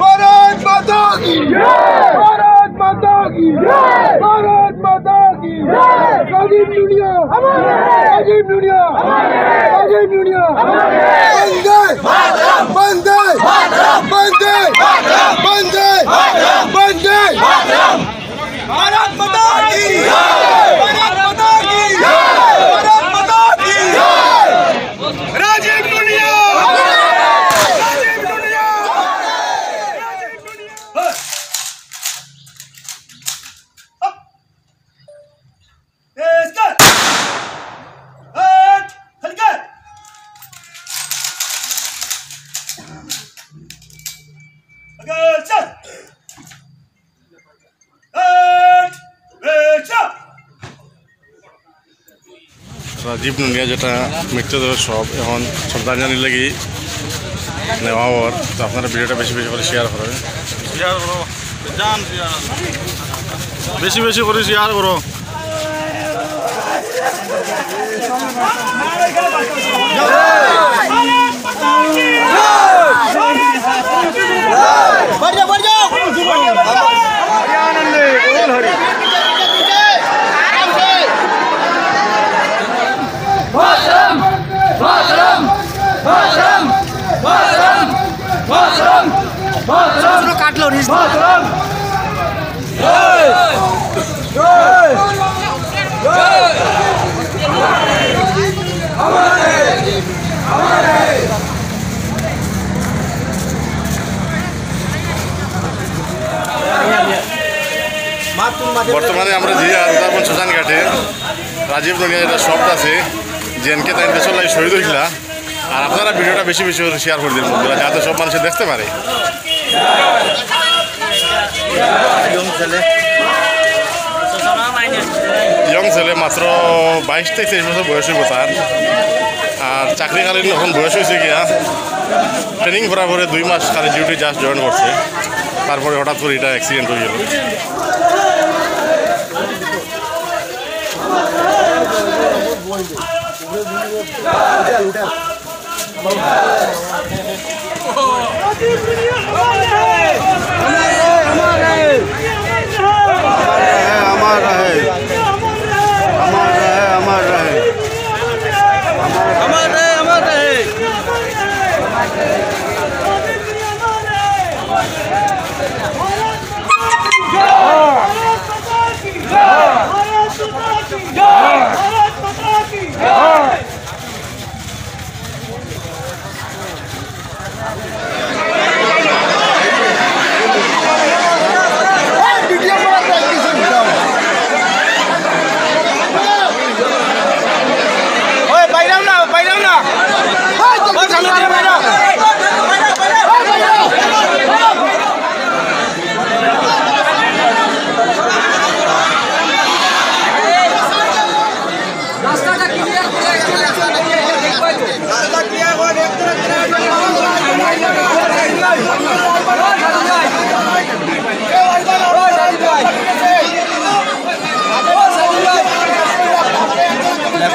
भारत माता की भारत माता की भारत माता की आजीम दुनिया आजीम दुनिया आजीम दुनिया बंदे बंदे बंदे बंदे भारत माता की भारत माता की भारत माता की राजीव दुनिया राजीव दुनिया राजीव दुनिया রাজীব নুনিয়া যেটা মৃত্যুদেহ সব এখন শ্রদ্ধাঞ্জলি লাগি নেওয়া হওয়ার তো আপনারা ভিডিওটা বেশি বেশি করে শেয়ার করবেন শেয়ার করো জান বেশি বেশি করে শেয়ার করো काट लो বর্তমানে আমরা যে উদাহরণ শ্মশান ঘাটে রাজীব নুনিয়া যেটা শব্দ আছে জেনকে তাই দেশের লাগে শহীদ হয়েছিলা আর আপনারা ভিডিওটা বেশি বেশি করে শেয়ার করে দিন বন্ধুরা যাতে সব মানুষ দেখতে পারে ইয়ং ছেলে মাত্র 22 থেকে 23 বছর বয়স হইব তার আর চাকরিকালীন এখন বয়স হয়েছে গিয়া ট্রেনিং করার পরে 2 মাস খালি ডিউটি জাস্ট জয়েন করছে তারপরে হঠাৎ করে এটা অ্যাক্সিডেন্ট হয়ে গেল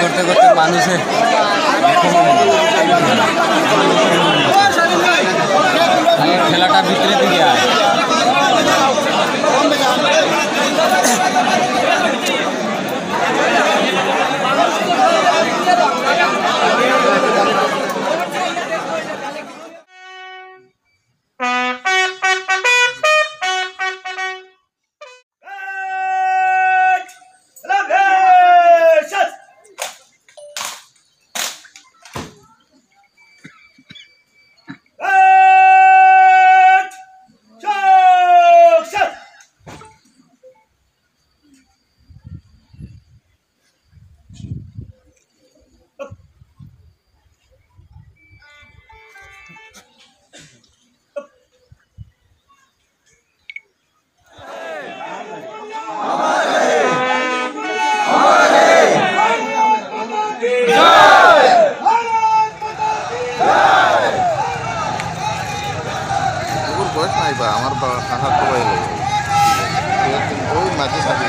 করতে করতে মানুষের খেলাটা ভিতরে দিকে আয় বয়স নাই বা আমার হাত তো মাঝে সাথে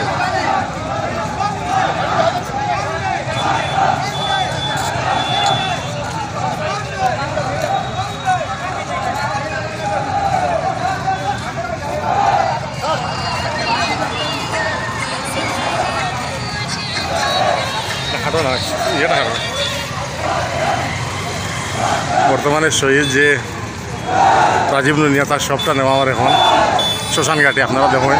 হাঁটো না ইয়েটা হাঁটো বর্তমানে শহীদ যে রাজীব নুনিয়া তার সবটা নেওয়া আমার এখন শ্মশান ঘাটে আপনারা দেখুন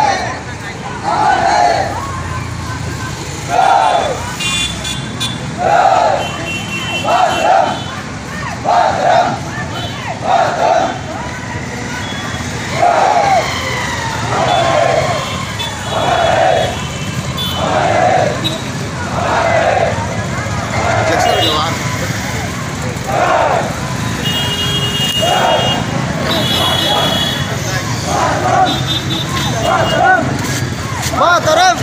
मातरम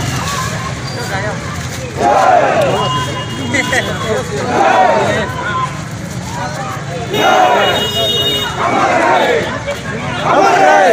हमारे